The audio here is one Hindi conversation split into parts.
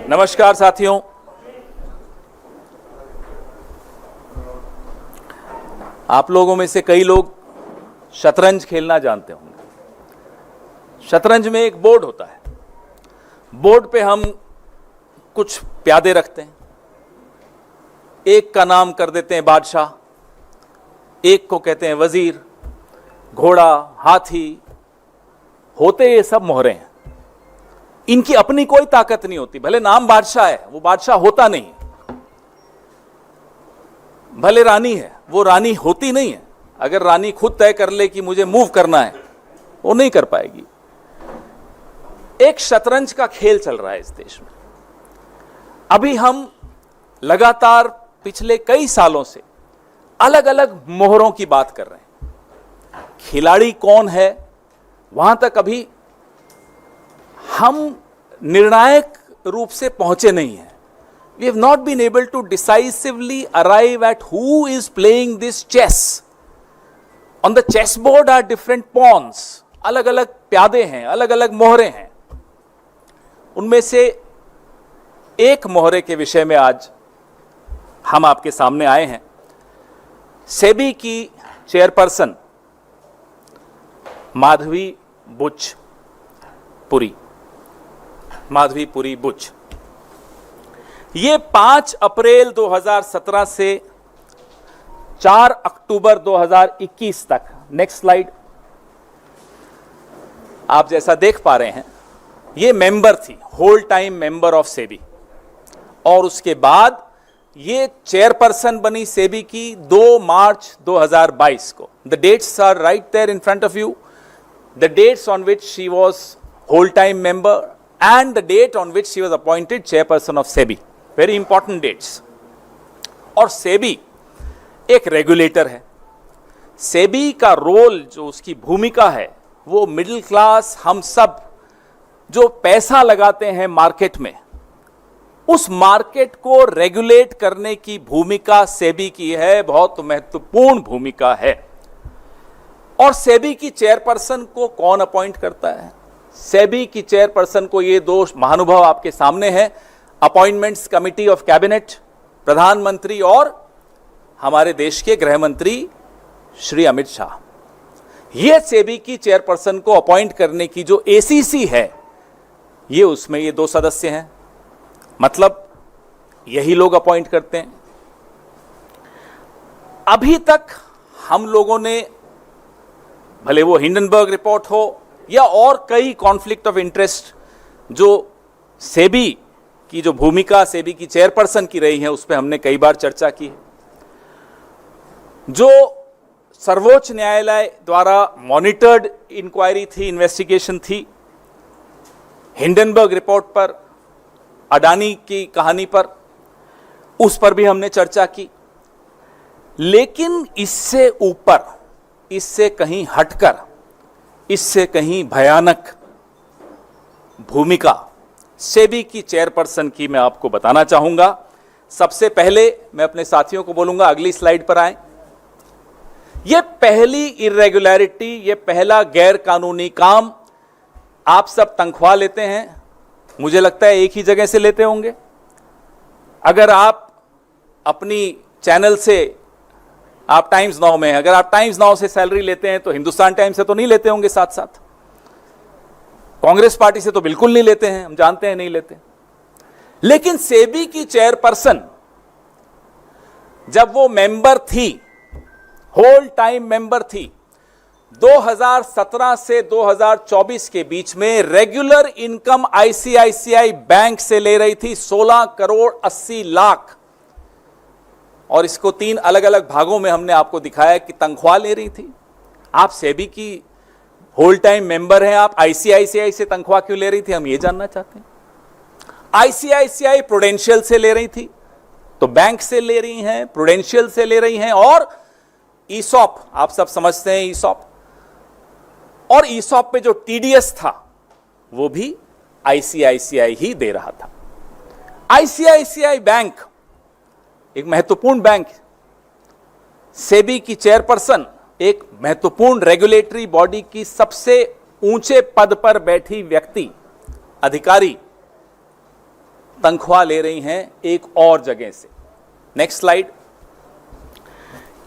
नमस्कार साथियों, आप लोगों में से कई लोग शतरंज खेलना जानते होंगे। शतरंज में एक बोर्ड होता है। बोर्ड पे हम कुछ प्यादे रखते हैं। एक का नाम कर देते हैं बादशाह, एक को कहते हैं वजीर, घोड़ा, हाथी, होते ये सब मोहरे हैं। इनकी अपनी कोई ताकत नहीं होती। भले नाम बादशाह है, वो बादशाह होता नहीं है। भले रानी है, वो रानी होती नहीं है। अगर रानी खुद तय कर ले कि मुझे मूव करना है, वो नहीं कर पाएगी। एक शतरंज का खेल चल रहा है इस देश में। अभी हम लगातार पिछले कई सालों से अलग अलग मोहरों की बात कर रहे हैं। खिलाड़ी कौन है, वहां तक अभी हम निर्णायक रूप से पहुंचे नहीं हैं। We have not been able to decisively arrive at who is playing this chess. On the chessboard are different pawns. अलग अलग प्यादे हैं, अलग अलग मोहरे हैं। उनमें से एक मोहरे के विषय में आज हम आपके सामने आए हैं। सेबी की चेयरपर्सन माधवी बुच, ये 5 अप्रैल 2017 से 4 अक्टूबर 2021 तक, नेक्स्ट स्लाइड, आप जैसा देख पा रहे हैं, ये मेंबर थी, whole time member of SEBI. और उसके बाद ये चेयरपर्सन बनी सेबी की 2 मार्च 2022 को। The dates are right there in front of you, the dates on which she was whole time member and the date on which she was appointed chairperson of SEBI. Very important dates. और SEBI एक रेगुलेटर है। SEBI का रोल, जो उसकी भूमिका है, वो मिडिल क्लास, हम सब जो पैसा लगाते हैं मार्केट में, उस मार्केट को रेगुलेट करने की भूमिका SEBI की है। बहुत महत्वपूर्ण भूमिका है। और SEBI की चेयरपर्सन को कौन अपॉइंट करता है? सेबी की चेयरपर्सन को ये 2 महानुभाव आपके सामने हैं, अपॉइंटमेंट्स कमिटी ऑफ कैबिनेट, प्रधानमंत्री और हमारे देश के गृह मंत्री श्री अमित शाह। ये सेबी की चेयरपर्सन को अपॉइंट करने की जो एसीसी है, ये उसमें ये 2 सदस्य हैं। मतलब यही लोग अपॉइंट करते हैं। अभी तक हम लोगों ने, भले वो हिंडनबर्ग रिपोर्ट हो या और कई कॉन्फ्लिक्ट ऑफ इंटरेस्ट जो सेबी की जो भूमिका सेबी की चेयरपर्सन की रही है, उस पर हमने कई बार चर्चा की है। जो सर्वोच्च न्यायालय द्वारा मॉनिटर्ड इंक्वायरी थी, इन्वेस्टिगेशन थी, हिंडनबर्ग रिपोर्ट पर, अडानी की कहानी पर, उस पर भी हमने चर्चा की। लेकिन इससे ऊपर, इससे कहीं हटकर, इससे कहीं भयानक भूमिका सेबी की चेयरपर्सन की मैं आपको बताना चाहूंगा। सबसे पहले मैं अपने साथियों को बोलूंगा, अगली स्लाइड पर आएं। यह पहली इरेगुलरिटी, यह पहला गैर कानूनी काम। आप सब तनख्वाह लेते हैं, मुझे लगता है एक ही जगह से लेते होंगे। अगर आप अपनी चैनल से, आप टाइम्स नाउ में हैं, अगर आप टाइम्स नाउ से सैलरी लेते हैं तो हिंदुस्तान टाइम्स से तो नहीं लेते होंगे। साथ साथ कांग्रेस पार्टी से तो बिल्कुल नहीं लेते हैं, हम जानते हैं नहीं लेते। लेकिन सेबी की चेयरपर्सन जब वो मेंबर थी, होल टाइम मेंबर थी, 2017 से 2024 के बीच में रेगुलर इनकम आईसीआईसीआई बैंक से ले रही थी 16 करोड़ 80 लाख। और इसको 3 अलग अलग भागों में हमने आपको दिखाया कि तनख्वाह ले रही थी। आप सेबी की होल टाइम मेंबर हैं, आप आईसीआईसीआई से तनख्वाह क्यों ले रही थी, हम ये जानना चाहते हैं। आईसीआईसीआई प्रूडेंशियल से ले रही थी, तो बैंक से ले रही हैं, प्रूडेंशियल से ले रही हैं, और ईसॉप, आप सब समझते हैं ईसॉप, और ईसॉप पे जो टीडीएस था वो भी आईसीआईसीआई ही दे रहा था। आईसीआईसीआई बैंक एक महत्वपूर्ण बैंक, सेबी की चेयरपर्सन एक महत्वपूर्ण रेगुलेटरी बॉडी की सबसे ऊंचे पद पर बैठी व्यक्ति, अधिकारी, तनख्वाह ले रही हैं एक और जगह से। Next slide.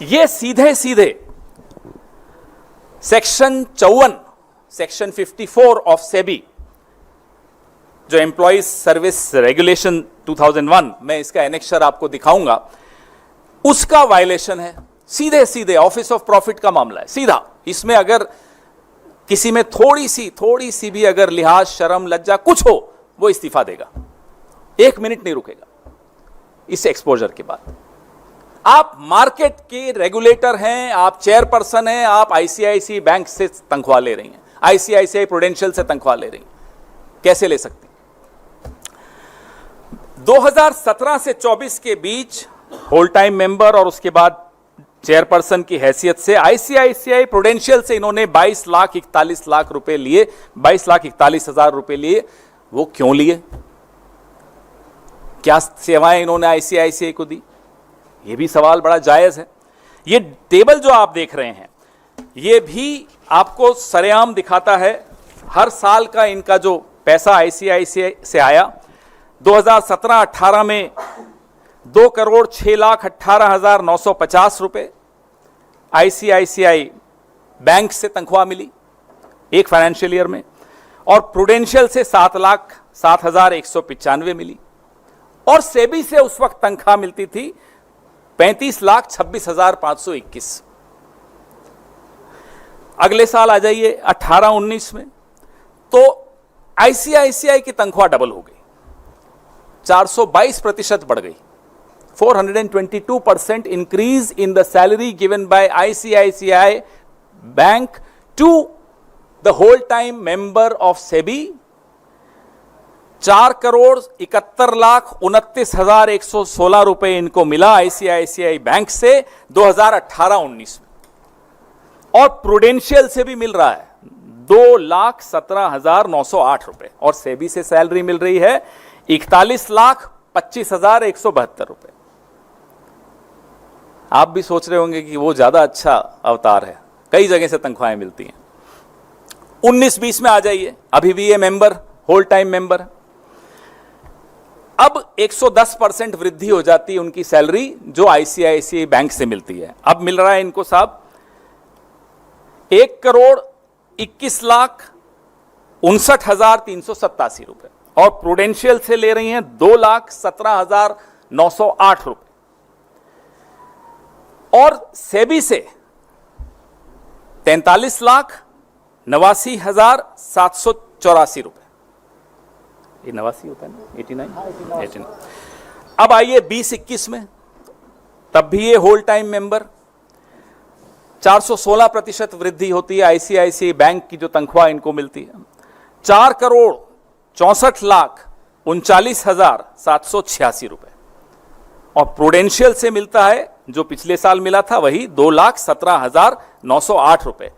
ये सीधे सीधे सेक्शन 54, सेक्शन 54 ऑफ सेबी, जो एम्प्लॉइज सर्विस रेगुलेशन 2001, मैं इसका एनेक्शर आपको दिखाऊंगा, उसका वायलेशन है। सीधे सीधे ऑफिस ऑफ प्रॉफिट का मामला है, सीधा। इसमें अगर किसी में थोड़ी सी भी अगर लिहाज, शर्म, लज्जा कुछ हो, वो इस्तीफा देगा, 1 मिनट नहीं रुकेगा इस एक्सपोजर के बाद। आप मार्केट के रेगुलेटर हैं, आप चेयरपर्सन हैं, आप आईसीआईसीआई बैंक से तनख्वाह ले रही हैं, आईसीआईसीआई प्रूडेंशियल से तनख्वाह ले रही हैं, कैसे ले सकती? 2017 से 24 के बीच होल टाइम मेंबर और उसके बाद चेयरपर्सन की हैसियत से आईसीआईसीआई प्रूडेंशियल से इन्होंने 22,41,00,000 रुपए लिए, 22,41,00,000 रुपए लिए। वो क्यों लिए? क्या सेवाएं इन्होंने आईसीआईसीआई को दी? ये भी सवाल बड़ा जायज है। ये टेबल जो आप देख रहे हैं, ये भी आपको सरेआम दिखाता है हर साल का इनका जो पैसा आईसीआईसीआई से आया। 2017-18 में 2,06,18,950 रुपए आईसीआईसीआई बैंक से तनख्वाह मिली एक फाइनेंशियल ईयर में, और प्रूडेंशियल से 7,07,195 मिली, और सेबी से उस वक्त तनख्वाह मिलती थी 35,26,521। अगले साल आ जाइए 18-19 में, तो आईसीआईसीआई की तनख्वाह डबल हो गई, 422% बढ़ गई। 422% increase in the salary given by ICICI Bank to the whole time member of SEBI। 4,71,29,116 रुपए इनको मिला आईसीआईसीआई बैंक से 2018-19 में, और प्रूडेंशियल से भी मिल रहा है 2,17,908 रुपए, और सेबी से सैलरी मिल रही है 41,25,172 रुपए। आप भी सोच रहे होंगे कि वो ज्यादा अच्छा अवतार है, कई जगह से तनख्वाहें मिलती हैं। 19-20 में आ जाइए, अभी भी ये मेंबर, होल टाइम मेंबर। अब 110% वृद्धि हो जाती है उनकी सैलरी जो आईसीआईसीआई बैंक से मिलती है। अब मिल रहा है इनको साहब 1,21,59,387 रुपए, और प्रूडेंशियल से ले रही हैं 2,17,908 रुपए, और सेबी से 43,89,784 रुपए। ये 89 होता है ना, 89। अब आइए 20-21 में, तब भी ये होल टाइम मेंबर, 416% वृद्धि होती है आईसीआईसीआई बैंक की जो तनख्वाह इनको मिलती है, 4,64,39,786 रुपए, और प्रूडेंशियल से मिलता है जो पिछले साल मिला था वही 2,17,908 रुपए,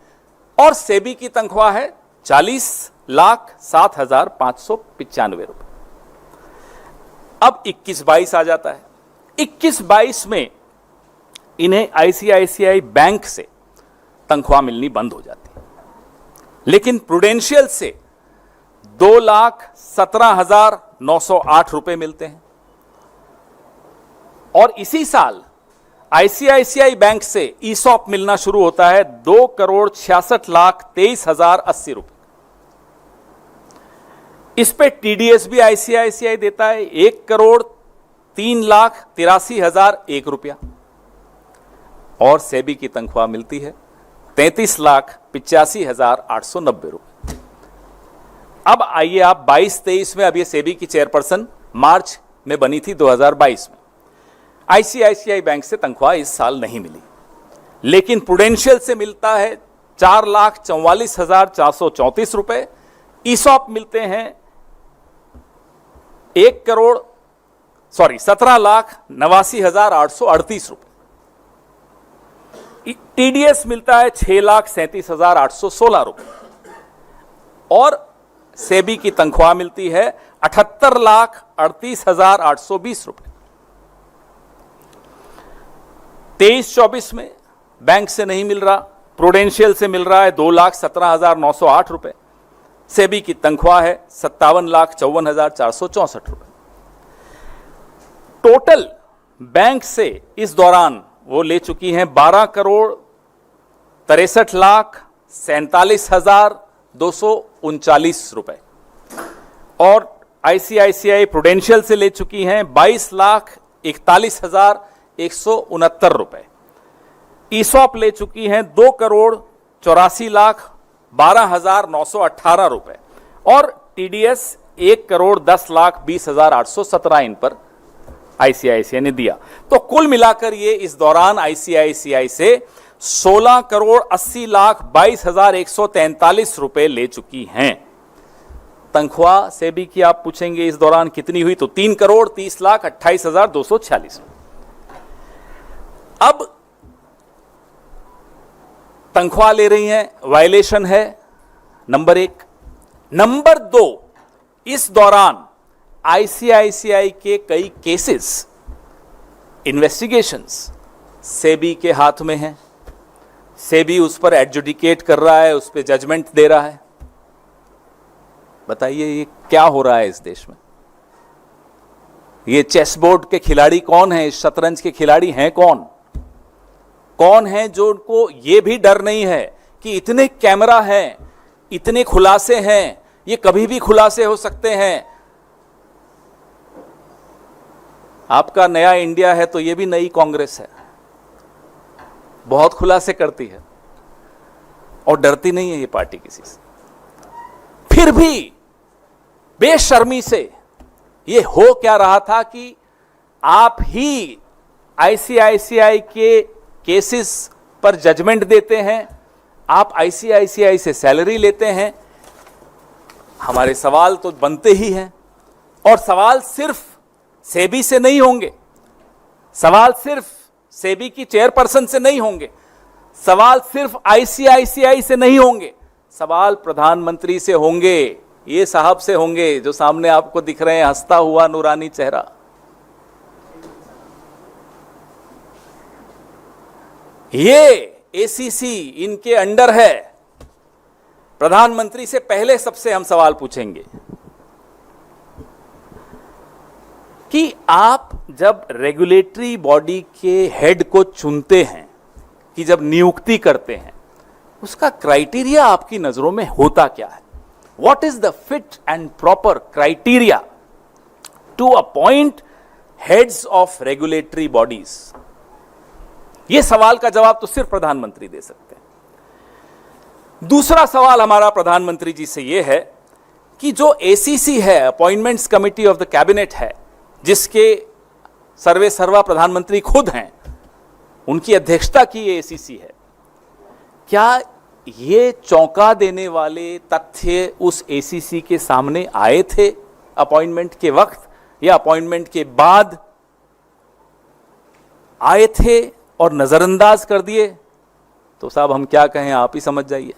और सेबी की तनख्वाह है 40,07,595 रुपए। अब 21-22 आ जाता है। 21-22 में इन्हें आईसीआईसीआई बैंक से तनख्वाह मिलनी बंद हो जाती है, लेकिन प्रूडेंशियल से 2,17,908 रुपए मिलते हैं, और इसी साल आईसीआईसीआई बैंक से ईसॉप मिलना शुरू होता है 2,66,23,080 रुपए। इस पे टीडीएस भी आईसीआईसीआई देता है 1,03,83,001 रुपया, और सेबी की तनख्वाह मिलती है 33,85,890 रुपए। अब आइए आप 22-23 में, अब ये सेबी की चेयरपर्सन मार्च में बनी थी 2022 में। आईसीआईसीआई बैंक से तनख्वाह इस साल नहीं मिली, लेकिन प्रूडेंशियल से मिलता है 4,44,434 रुपए, ईसॉप मिलते हैं 17,89,838 रुपए, टीडीएस मिलता है 6,37,816 रुपए, और सेबी की तनख्वाह मिलती है 78,38,820 रुपए। 23-24 में बैंक से नहीं मिल रहा, प्रूडेंशियल से मिल रहा है 2,17,908 रुपए, सेबी की तनख्वाह है 57,54,464 रुपए। टोटल बैंक से इस दौरान वो ले चुकी हैं 12,63,47,239 रुपए, और आईसीआईसीआई प्रूडेंशियल से ले चुकी हैं 22,41,169 रुपए। ईसॉप ले चुकी हैं 2,84,12,918 रुपए, और टीडीएस 1,10,20,817 इन पर आईसीआईसीआई ने दिया। तो कुल मिलाकर ये इस दौरान आईसीआईसीआई से 16,80,22,143 रुपए ले चुकी हैं। तनख्वाह सेबी की आप पूछेंगे इस दौरान कितनी हुई, तो 3,30,28,246। अब तनख्वाह ले रही हैं, वायलेशन है नंबर 1। नंबर 2, इस दौरान आईसीआईसीआई के कई केसेस, इन्वेस्टिगेशंस सेबी के हाथ में हैं। सेबी उस पर एडजुडिकेट कर रहा है, उस पर जजमेंट दे रहा है। बताइए ये क्या हो रहा है इस देश में? ये चेस बोर्ड के खिलाड़ी कौन है? इस शतरंज के खिलाड़ी हैं कौन? कौन है जो उनको ये भी डर नहीं है कि इतने कैमरा हैं, इतने खुलासे हैं, ये कभी भी खुलासे हो सकते हैं। आपका नया इंडिया है तो ये भी नई कांग्रेस है, बहुत खुलासे करती है और डरती नहीं है ये पार्टी किसी से। फिर भी बेशर्मी से ये हो क्या रहा था कि आप ही आईसीआईसीआई के केसेस पर जजमेंट देते हैं, आप आईसीआईसीआई से सैलरी लेते हैं। हमारे सवाल तो बनते ही हैं, और सवाल सिर्फ सेबी से नहीं होंगे, सवाल सिर्फ सेबी की चेयरपर्सन से नहीं होंगे, सवाल सिर्फ आईसीआईसीआई से नहीं होंगे, सवाल प्रधानमंत्री से होंगे, ये साहब से होंगे जो सामने आपको दिख रहे हैं, हंसता हुआ नूरानी चेहरा। ये एसीसी इनके अंडर है। प्रधानमंत्री से पहले सबसे हम सवाल पूछेंगे कि आप जब रेगुलेटरी बॉडी के हेड को चुनते हैं, कि जब नियुक्ति करते हैं, उसका क्राइटेरिया आपकी नजरों में होता क्या है? What is the fit and proper criteria to appoint heads of regulatory bodies? यह सवाल का जवाब तो सिर्फ प्रधानमंत्री दे सकते हैं। दूसरा सवाल हमारा प्रधानमंत्री जी से यह है कि जो एसीसी है, appointments committee of the cabinet है, जिसके सर्वे सर्वा प्रधानमंत्री खुद हैं, उनकी अध्यक्षता की ये एसीसी है, क्या ये चौंका देने वाले तथ्य उस एसीसी के सामने आए थे अपॉइंटमेंट के वक्त या अपॉइंटमेंट के बाद आए थे और नजरअंदाज कर दिए? तो साहब हम क्या कहें, आप ही समझ जाइए।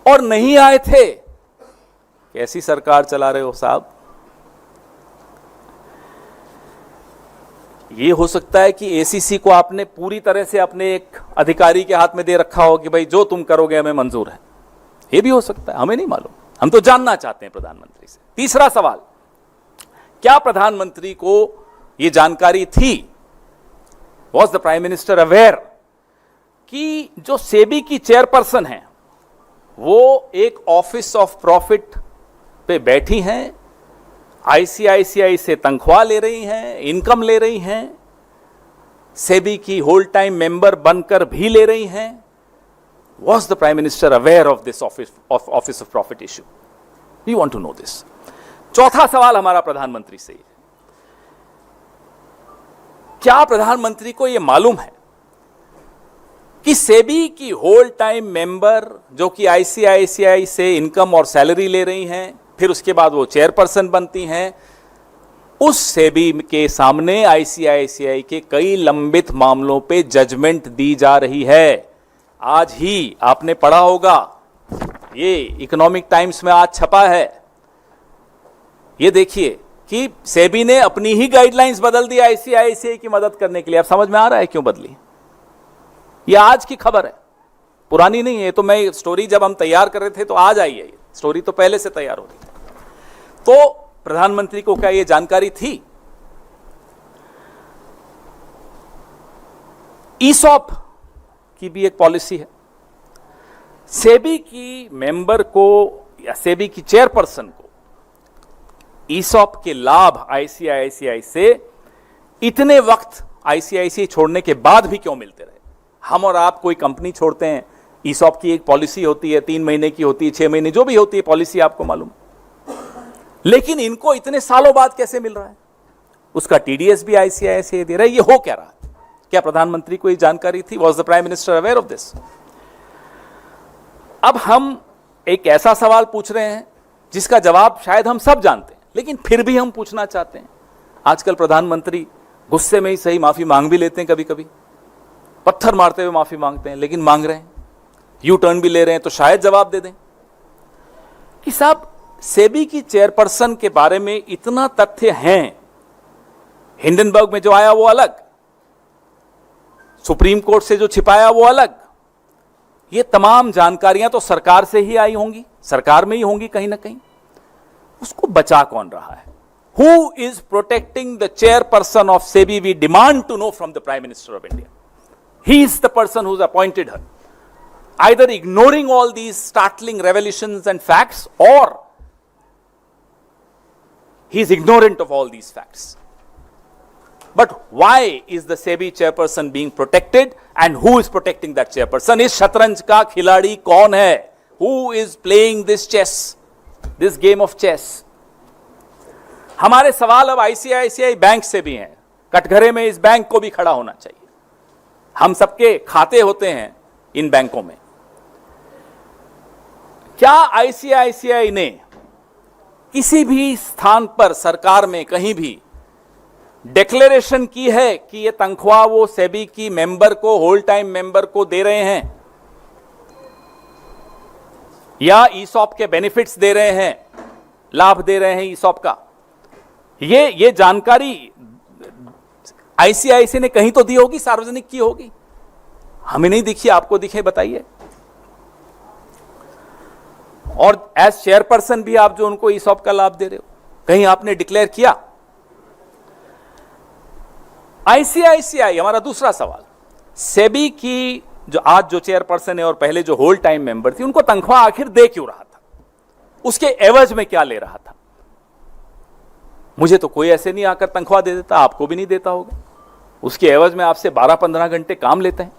और नहीं आए थे, कैसी सरकार चला रहे हो साहब? ये हो सकता है कि एसीसी को आपने पूरी तरह से अपने एक अधिकारी के हाथ में दे रखा हो कि भाई जो तुम करोगे हमें मंजूर है। ये भी हो सकता है, हमें नहीं मालूम, हम तो जानना चाहते हैं प्रधानमंत्री से। तीसरा सवाल, क्या प्रधानमंत्री को यह जानकारी थी, was the prime minister aware, कि जो सेबी की चेयरपर्सन है वो एक ऑफिस ऑफ प्रॉफिट पे बैठी हैं, आईसीआईसीआई से तनख्वाह ले रही हैं, इनकम ले रही हैं, सेबी की होल टाइम मेंबर बनकर भी ले रही हैं? Was the prime minister aware of this office of profit issue? We want to know this. चौथा सवाल हमारा प्रधानमंत्री से, क्या प्रधानमंत्री को यह मालूम है कि सेबी की होल टाइम मेंबर जो कि आईसीआईसीआई से इनकम और सैलरी ले रही हैं, फिर उसके बाद वो चेयरपर्सन बनती हैं, उस सेबी के सामने आईसीआईसीआई के कई लंबित मामलों पे जजमेंट दी जा रही है? आज ही आपने पढ़ा होगा, ये इकोनॉमिक टाइम्स में आज छपा है, ये देखिए कि सेबी ने अपनी ही गाइडलाइंस बदल दी आईसीआईसीआई की मदद करने के लिए। अब समझ में आ रहा है क्यों बदली? ये आज की खबर है, पुरानी नहीं है। तो मैं स्टोरी जब हम तैयार कर रहे थे तो आज आई है, ये स्टोरी तो पहले से तैयार हो रही थी। तो प्रधानमंत्री को क्या यह जानकारी थी? ईसॉप की भी एक पॉलिसी है। सेबी की मेंबर को या सेबी की चेयरपर्सन को ईसॉप के लाभ आईसीआईसीआई से इतने वक्त आईसीआईसीआई छोड़ने के बाद भी क्यों मिलते रहे? हम और आप कोई कंपनी छोड़ते हैं, ईसॉप की एक पॉलिसी होती है, 3 महीने की होती है, 6 महीने, जो भी होती है पॉलिसी, आपको मालूम, लेकिन इनको इतने सालों बाद कैसे मिल रहा है? उसका टीडीएस भी आईसीआईसीआई दे रहा है। ये हो क्या रहा है? क्या प्रधानमंत्री को ये जानकारी थी? Was the prime minister aware of this? अब हम एक ऐसा सवाल पूछ रहे हैं जिसका जवाब शायद हम सब जानते हैं, लेकिन फिर भी हम पूछना चाहते हैं। आजकल प्रधानमंत्री गुस्से में ही सही माफी मांग भी लेते हैं, कभी कभी पत्थर मारते हुए माफी मांगते हैं, लेकिन मांग रहे हैं, यू टर्न भी ले रहे हैं, तो शायद जवाब दे दें कि साहब सेबी की चेयरपर्सन के बारे में इतना तथ्य हैं, हिंडनबर्ग में जो आया वो अलग, सुप्रीम कोर्ट से जो छिपाया वो अलग, ये तमाम जानकारियां तो सरकार से ही आई होंगी, सरकार में ही होंगी कहीं ना कहीं। उसको बचा कौन रहा है? Who is protecting the chairperson of SEBI? We demand to know from the Prime Minister of India. He is the person who's appointed her. Either ignoring all these startling revelations and facts, or he is ignorant of all these facts. But why is the SEBI chairperson being protected, and who is protecting that chairperson? इस शतरंज का खिलाड़ी कौन है? Who is playing this chess, this game of chess? हमारे सवाल अब आईसीआईसीआई बैंक से भी हैं। कटघरे में इस बैंक को भी खड़ा होना चाहिए। हम सबके खाते होते हैं इन बैंकों में। क्या आईसीआईसीआई ने किसी भी स्थान पर सरकार में कहीं भी डिक्लेरेशन की है कि ये तनख्वाह वो सेबी की मेंबर को, होल टाइम मेंबर को दे रहे हैं, या ईसॉप के बेनिफिट्स दे रहे हैं, लाभ दे रहे हैं ईसॉप का? ये जानकारी आईसीआईसीआई ने कहीं तो दी होगी, सार्वजनिक की होगी। हमें नहीं दिखी, आपको दिखे, बताइए। और एज चेयरपर्सन भी आप जो उनको ईसॉप का लाभ दे रहे हो, कहीं आपने डिक्लेयर किया? आईसीआईसीआई, हमारा दूसरा सवाल, सेबी की जो आज जो चेयरपर्सन है और पहले जो होल टाइम मेंबर थी, उनको तनख्वाह आखिर दे क्यों रहा था? उसके एवज में क्या ले रहा था? मुझे तो कोई ऐसे नहीं आकर तनख्वाह दे देता, आपको भी नहीं देता होगा। उसके एवज में आपसे 12-15 घंटे काम लेते हैं,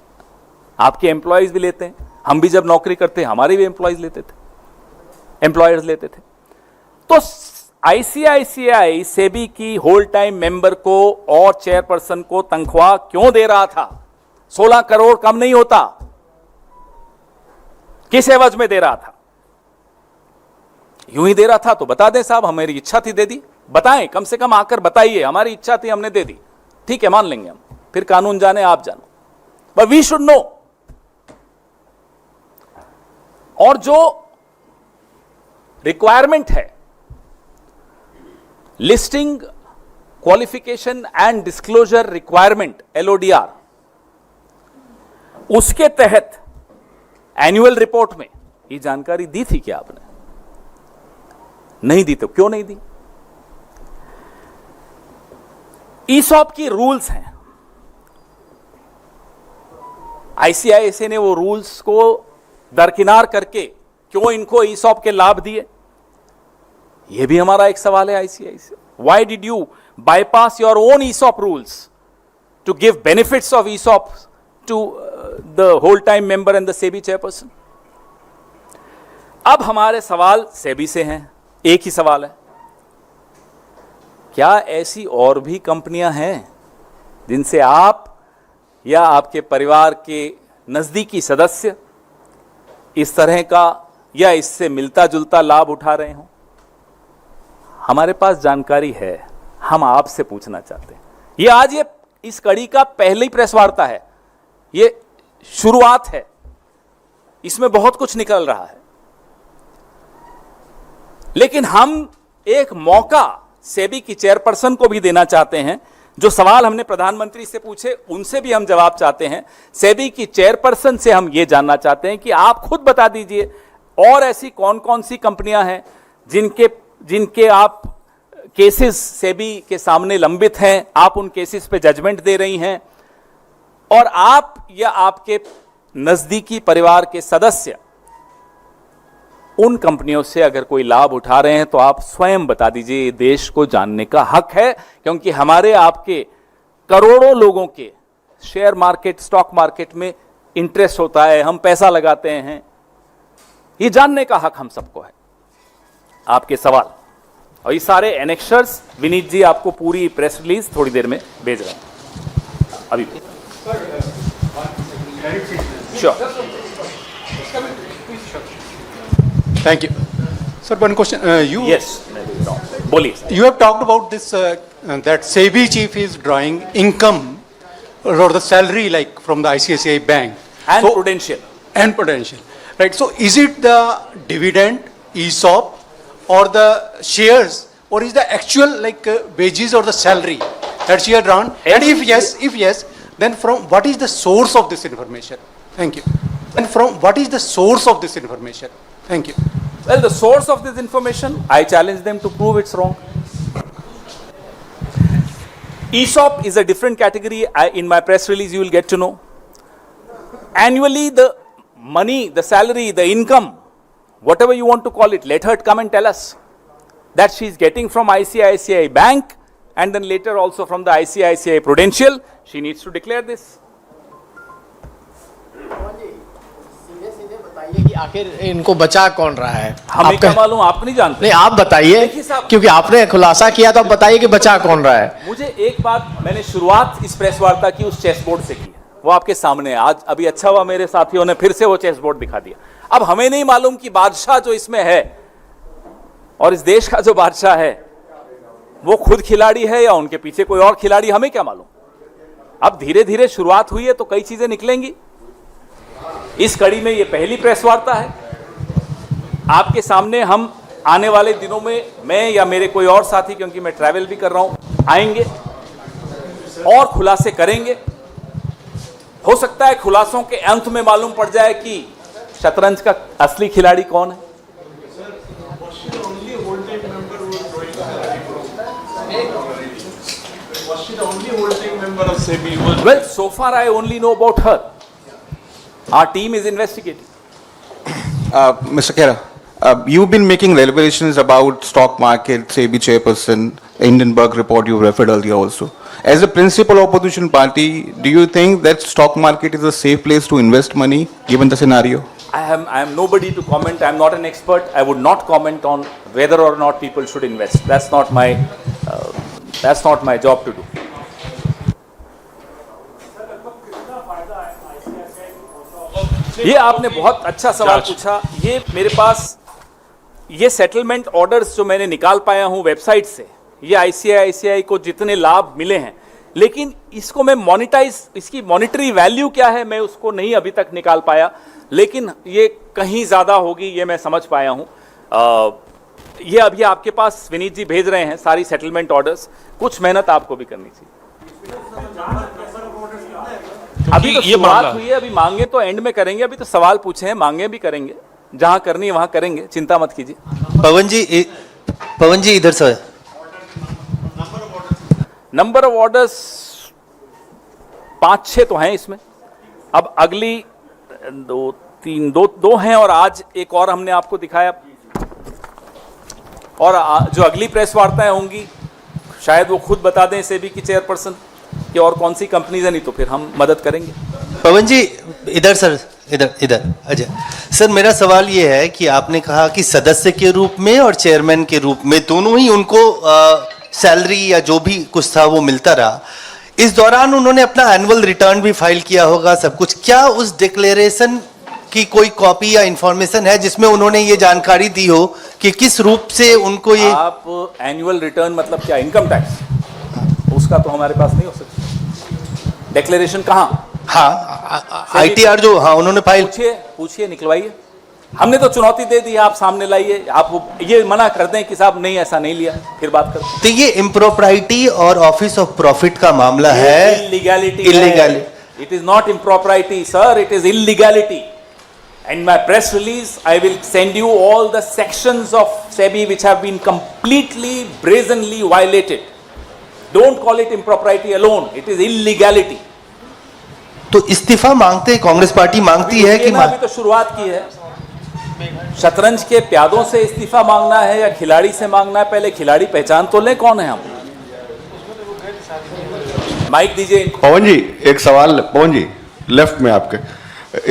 आपके एम्प्लॉयज भी लेते हैं। हम भी जब नौकरी करते हैं, हमारे भी एम्प्लॉयज लेते थे, एम्प्लॉयर्स लेते थे। तो आईसीआईसीआई सेबी की होल टाइम मेंबर को और चेयरपर्सन को तनख्वाह क्यों दे रहा था? 16 करोड़ कम नहीं होता। किस एवज में दे रहा था? यूं ही दे रहा था तो बता दें साहब, हमारी इच्छा थी दे दी। बताएं, कम से कम आकर बताइए, हमारी इच्छा थी हमने दे दी, ठीक है, मान लेंगे हम, फिर कानून जाने आप जानो, बट वी शुड नो। और जो रिक्वायरमेंट है, listing qualification and disclosure requirement, LODR, उसके तहत एनुअल रिपोर्ट में ये जानकारी दी थी क्या आपने? नहीं दी। तो क्यों नहीं दी? ईसॉप की रूल्स हैं, आईसीआईसीआई ने वो रूल्स को दरकिनार करके क्यों इनको ईसॉप के लाभ दिए? ये भी हमारा एक सवाल है ICICI. Why did you bypass your own ESOP rules to give benefits of ESOP to the whole time member and the SEBI chairperson? अब हमारे सवाल सेबी से हैं, एक ही सवाल है, क्या ऐसी और भी कंपनियां हैं जिनसे आप या आपके परिवार के नजदीकी सदस्य इस तरह का या इससे मिलता जुलता लाभ उठा रहे हो? हमारे पास जानकारी है, हम आपसे पूछना चाहते हैं। ये आज ये इस कड़ी का पहली प्रेस वार्ता है, ये शुरुआत है, इसमें बहुत कुछ निकल रहा है, लेकिन हम एक मौका सेबी की चेयरपर्सन को भी देना चाहते हैं। जो सवाल हमने प्रधानमंत्री से पूछे उनसे भी हम जवाब चाहते हैं। सेबी की चेयरपर्सन से हम ये जानना चाहते हैं कि आप खुद बता दीजिए, और ऐसी कौन कौन सी कंपनियां हैं जिनके आप केसेस सेबी के सामने लंबित हैं, आप उन केसेस पे जजमेंट दे रही हैं, और आप या आपके नजदीकी परिवार के सदस्य उन कंपनियों से अगर कोई लाभ उठा रहे हैं तो आप स्वयं बता दीजिए, ये देश को जानने का हक है, क्योंकि हमारे आपके करोड़ों लोगों के शेयर मार्केट, स्टॉक मार्केट में इंटरेस्ट होता है, हम पैसा लगाते हैं, ये जानने का हक हम सबको है। आपके सवाल और ये सारे एनेक्शर्स विनीत जी आपको पूरी प्रेस रिलीज थोड़ी देर में भेज रहे हैं अभी। Sure. Thank you. Sir, one question. Yes, बोलिए। You have talked about this, that SEBI chief is drawing income or the salary like from the ICICI Bank. And So- Prudential. And Prudential. Right. So is it the dividend, ESOP, or the shares, or is the actual like wages or the salary that she had drawn? And if yes, then from what is the source of this information? Thank you. And from what is the source of this information? Thank you. Well, the source of this information, I challenge them to prove it's wrong. ESOP is a different category. In my press release, you will get to know. Annually, the money, the salary, the income, whatever you want to call it, let her come and tell us that she is getting from ICICI Bank and then later also from the ICICI Prudential. She needs to declare this. बताइए कि आखिर इनको बचा कौन रहा है? हमें क्या मालूम, आप नहीं जानते। नहीं, आप बताइए, देखिए साहब, क्योंकि आपने खुलासा किया तो आप बताइए कि बचा कौन रहा है। मुझे एक बात, मैंने शुरुआत इस प्रेस वार्ता की उस चेस बोर्ड से की, वो आपके सामने है। आज अभी अच्छा हुआ मेरे साथियों ने फिर से वो चेस बोर्ड दिखा दिया। अब हमें नहीं मालूम कि बादशाह जो इसमें है और इस देश का जो बादशाह है वो खुद खिलाड़ी है या उनके पीछे कोई और खिलाड़ी, हमें क्या मालूम। अब धीरे धीरे शुरुआत हुई है तो कई चीजें निकलेंगी। इस कड़ी में ये पहली प्रेस वार्ता है। आपके सामने हम आने वाले दिनों में, मैं या मेरे कोई और साथी, क्योंकि मैं ट्रैवल भी कर रहा हूं, आएंगे और खुलासे करेंगे। हो सकता है खुलासों के अंत में मालूम पड़ जाए कि शतरंज का असली खिलाड़ी कौन है। Well, so far I only know about her. Our team is investigating. Mr. Khera, you've been making revelations about stock market, SEBI chairperson, Hindenburg report you referred earlier also. As a principal opposition party, do you think that stock market is a safe place to invest money given the scenario? I am nobody to comment. I am not an expert. I would not comment on whether or not people should invest. That's not my job to do. ये आपने बहुत अच्छा सवाल पूछा। ये मेरे पास ये सेटलमेंट ऑर्डर्स जो मैंने निकाल पाया हूं वेबसाइट से, ये आईसीआईसीआई को जितने लाभ मिले हैं, लेकिन इसको मैं इसकी मॉनिटरी वैल्यू क्या है मैं उसको नहीं अभी तक निकाल पाया, लेकिन ये कहीं ज्यादा होगी ये मैं समझ पाया हूं। ये अभी आपके पास विनीत जी भेज रहे हैं सारी सेटलमेंट ऑर्डर्स। कुछ मेहनत आपको भी करनी चाहिए। अभी तो शुरुआत हुई है, अभी मांगे तो एंड में करेंगे। अभी तो सवाल पूछे हैं, मांगे भी करेंगे, जहां करनी है वहां करेंगे, चिंता मत कीजिए। पवन जी इधर सर। नंबर ऑफ ऑर्डर्स 5-6 तो हैं इसमें। अब अगली दो हैं और आज एक और हमने आपको दिखाया, और जो अगली प्रेस वार्ताएं होंगी शायद वो खुद बता दें सेबी की चेयरपर्सन कि और कौन सी कंपनीज है, नहीं तो फिर हम मदद करेंगे। पवन जी इधर सर, इधर अजय सर, मेरा सवाल ये है कि आपने कहा कि सदस्य के रूप में और चेयरमैन के रूप में दोनों ही उनको सैलरी या जो भी कुछ था वो मिलता रहा। इस दौरान उन्होंने अपना एनुअल रिटर्न भी फाइल किया होगा, सब कुछ। क्या उस डिक्लेरेशन की कोई कॉपी या इंफॉर्मेशन है जिसमें उन्होंने ये जानकारी दी हो कि किस रूप से उनको ये? आप एनुअल रिटर्न मतलब क्या, इनकम टैक्स? उसका तो हमारे पास नहीं हो सकता। डिक्लेरेशन कहाँ? हाँ, आईटीआर जो, हाँ उन्होंने फाइल। पूछिए, निकलवाइए। हमने तो चुनौती दे दी, आप सामने लाइए। आप ये मना कर दें कि साहब नहीं ऐसा नहीं लिया, फिर बात करते हैं। तो ये इम्प्रोप्राइटी और ऑफिस ऑफ प्रॉफिट का मामला है। Illegality. It is not impropriety sir, it is illegality. In my press release, I will send you all the sections of SEBI which have been completely, brazenly violated. Don't call it impropriety alone. It is illegality. तो इस्तीफा मांगते कांग्रेस पार्टी मांगती है कि अभी तो शुरुआत की है। शतरंज के प्यादों से इस्तीफा मांगना है या खिलाड़ी से मांगना है? पहले खिलाड़ी पहचान तो लें कौन है हम। माइक दीजिए इनको। पवन जी, एक सवाल, पवन जी लेफ्ट में आपके,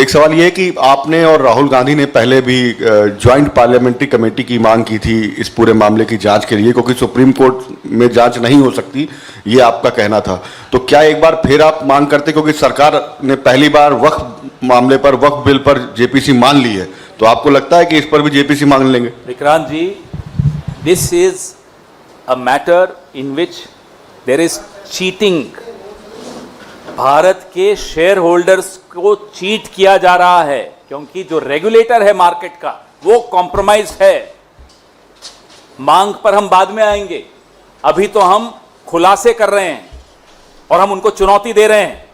एक सवाल ये है कि आपने और राहुल गांधी ने पहले भी ज्वाइंट पार्लियामेंट्री कमेटी की मांग की थी इस पूरे मामले की जांच के लिए, क्योंकि सुप्रीम कोर्ट में जांच नहीं हो सकती, ये आपका कहना था। तो क्या एक बार फिर आप मांग करते, क्योंकि सरकार ने पहली बार वक्फ मामले पर, वक्फ बिल पर जेपीसी मान ली है, तो आपको लगता है कि इस पर भी जेपीसी मांग लेंगे? Vikrant ji, this is a matter in which there is cheating. Bharat के शेयर होल्डर्स को चीट किया जा रहा है, क्योंकि जो रेगुलेटर है मार्केट का वो कॉम्प्रोमाइज है। मांग पर हम बाद में आएंगे, अभी तो हम खुलासे कर रहे हैं और हम उनको चुनौती दे रहे हैं।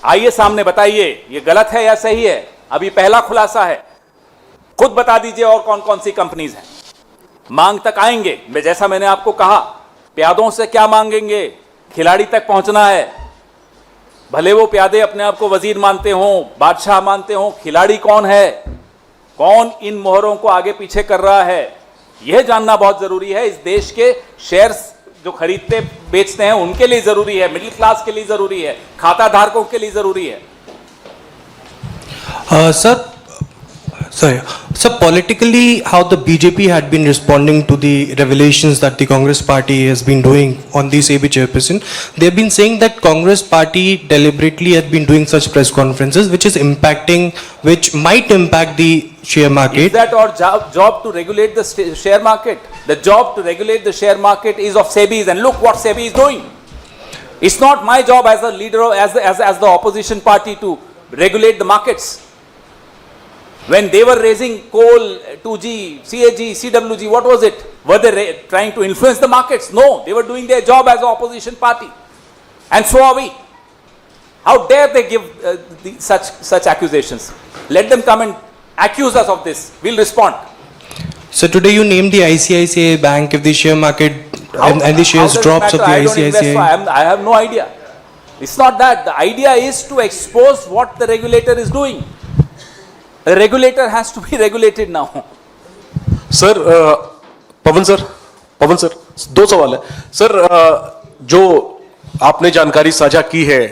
आइए सामने बताइए ये गलत है या सही है। अभी पहला खुलासा है, खुद बता दीजिए और कौन कौन सी कंपनीज हैं। मांग तक आएंगे, जैसा मैंने आपको कहा, प्यादों से क्या मांगेंगे, खिलाड़ी तक पहुंचना है। भले वो प्यादे अपने आप को वजीर मानते हों, बादशाह मानते हों, खिलाड़ी कौन है, कौन इन मोहरों को आगे पीछे कर रहा है, यह जानना बहुत जरूरी है। इस देश के शेयर्स जो खरीदते बेचते हैं उनके लिए जरूरी है, मिडिल क्लास के लिए जरूरी है, खाता धारकों के लिए जरूरी है। Sir, politically, how the BJP had been responding to the revelations that the Congress party has been doing on the SEBI chairperson, they've been saying that Congress party deliberately had been doing such press conferences, which might impact the share market. Is that our job to regulate the share market? The job to regulate the share market is of SEBI, and look what SEBI is doing. It's not my job as a leader, as the opposition party to regulate the markets. When they were raising coal, 2G, CAG, CWG, what was it? Were they trying to influence the markets? No, they were doing their job as an opposition party. And so are we. How dare they give such accusations? Let them come and accuse us of this. We'll respond. So today you named the ICICI Bank. If the share market and the shares drops of the ICICI. I have no idea. It's not that. The idea is to expose what the regulator is doing. The regulator has to be regulated now. Sir, Pawan sir, दो सवाल है सर। जो आपने जानकारी साझा की है,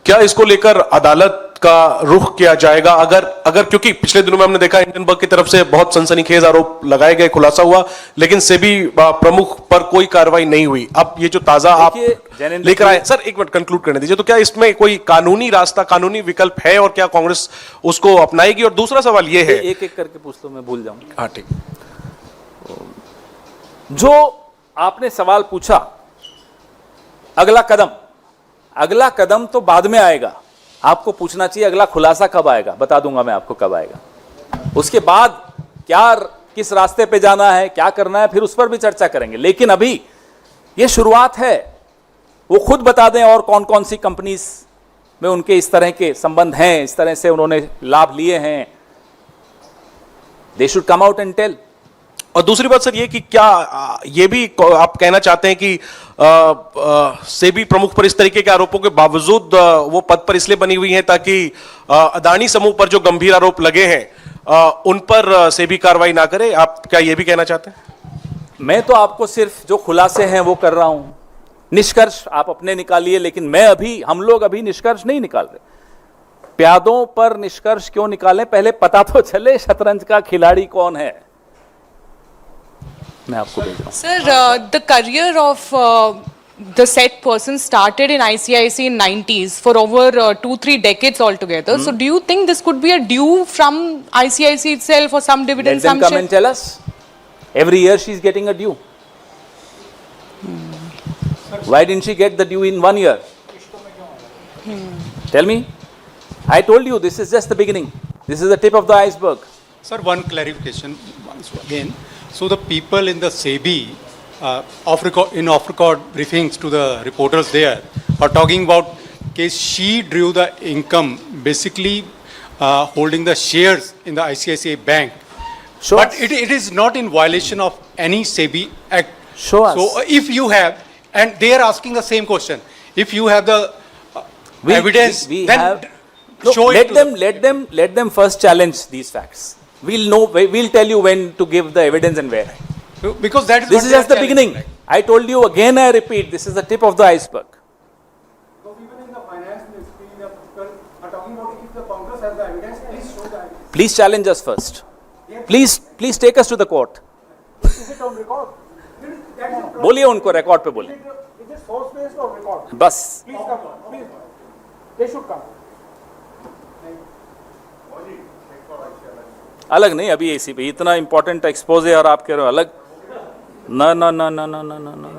क्या इसको लेकर अदालत का रुख किया जाएगा? अगर क्योंकि पिछले दिनों में हमने देखा हिंडनबर्ग की तरफ से बहुत सनसनीखेज आरोप लगाए गए, खुलासा हुआ, लेकिन सेबी प्रमुख पर कोई कार्रवाई नहीं हुई। अब ये जो ताजा आप लेकर आए, सर एक मिनट कंक्लूड करने दीजिए, तो क्या इसमें कोई कानूनी रास्ता, कानूनी विकल्प है और क्या कांग्रेस उसको अपनाएगी? और दूसरा सवाल ये है, एक एक करके पूछ लो, मैं भूल जाऊंगा। हाँ ठीक। जो आपने सवाल पूछा, अगला कदम तो बाद में आएगा। आपको पूछना चाहिए अगला खुलासा कब आएगा, बता दूंगा मैं आपको कब आएगा। उसके बाद किस रास्ते पे जाना है, क्या करना है, फिर उस पर भी चर्चा करेंगे। लेकिन अभी ये शुरुआत है, वो खुद बता दें और कौन कौन सी कंपनीज में उनके इस तरह के संबंध हैं, इस तरह से उन्होंने लाभ लिए हैं। They should come out and tell. और दूसरी बात सर ये कि क्या ये भी आप कहना चाहते हैं कि सेबी प्रमुख पर इस तरीके के आरोपों के बावजूद वो पद पर इसलिए बनी हुई हैं ताकि अदानी समूह पर जो गंभीर आरोप लगे हैं उन पर सेबी कार्रवाई ना करे? आप क्या ये भी कहना चाहते हैं? मैं तो आपको सिर्फ जो खुलासे हैं वो कर रहा हूं, निष्कर्ष आप अपने निकालिए, लेकिन हम लोग अभी निष्कर्ष नहीं निकाल रहे। प्यादों पर निष्कर्ष क्यों निकालें, पहले पता तो चले शतरंज का खिलाड़ी कौन है। मैं आपको भेज रहा हूं। Sir, the career of the said person started in ICICI in 90s for over 2-3 decades altogether. So do you think this could be a due from ICICI itself or some dividend? Let them come and tell us. Every year she is getting a due. Why didn't she get the due in 1 year? Tell me. I told you this is just the beginning. This is the tip of the iceberg. Sir, one clarification once again. So the people in the SEBI, in off-record briefings to the reporters there, are talking about case she drew the income basically holding the shares in the ICICI Bank. Show But us. it is not in violation of any SEBI act. Show us. So if you have, and they are asking the same question, if you have the We- evidence, we then have- show it to them. let them first challenge these facts. We'll tell you when to give the evidence and where. Because that is This what is they are just the challenging, beginning. right? I told you again, I repeat, this is the tip of the iceberg. Please challenge us first. Please take us to the court. बोलिए उनको रिकॉर्ड पे बोलिए बस अलग नहीं अभी एसी पे इतना इंपॉर्टेंट एक्सपोज है और आप कह रहे हो अलग ना ना ना ना ना ना ना ना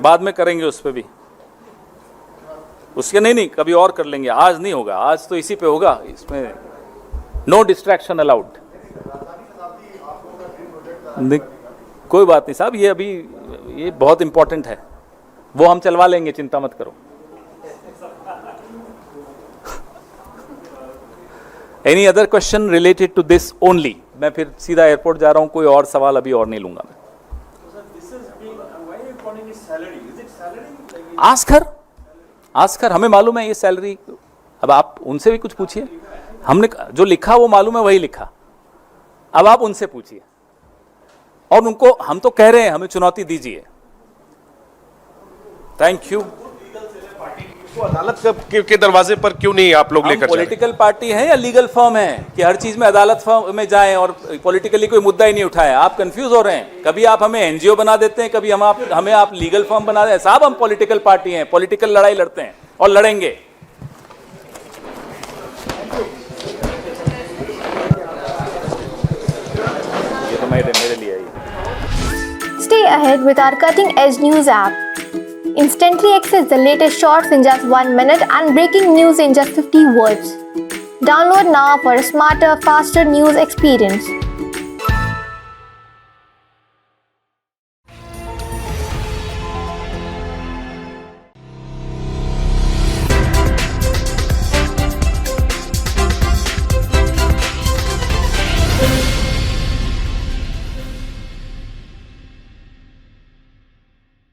बाद में करेंगे उस पे भी उसके नहीं कभी और कर लेंगे आज नहीं होगा आज तो इसी पे होगा इसमें नो डिस्ट्रैक्शन अलाउड कोई बात नहीं साहब ये अभी ये बहुत इंपॉर्टेंट है वो हम चलवा लेंगे चिंता मत करो any other question related to this only मैं फिर सीधा एयरपोर्ट जा रहा हूं कोई और सवाल अभी और नहीं लूंगा मैं आस्कर हमें मालूम है ये सैलरी अब आप उनसे भी कुछ पूछिए हमने जो लिखा वो मालूम है वही लिखा अब आप उनसे पूछिए और उनको हम तो कह रहे हैं हमें चुनौती दीजिए थैंक यू अदालत के दरवाजे पर क्यों नहीं आप लोग हम लेकर जा रहे हैं? पॉलिटिकल पार्टी है या लीगल फर्म है कि हर चीज में अदालत फर्म में जाएं और पॉलिटिकली कोई मुद्दा ही नहीं उठाएं आप कंफ्यूज हो रहे हैं कभी आप हमें एनजीओ बना देते हैं कभी हमें आप लीगल फर्म बना देते हैं साहब हम पॉलिटिकल पार्टी हैं पॉलिटिकल लड़ाई लड़ते हैं और लड़ेंगे ये तो मेरे लिए है Stay ahead with our cutting edge news app. Instantly access the latest shorts in just 1 minute and breaking news in just 50 words. Download now for a smarter, faster news experience.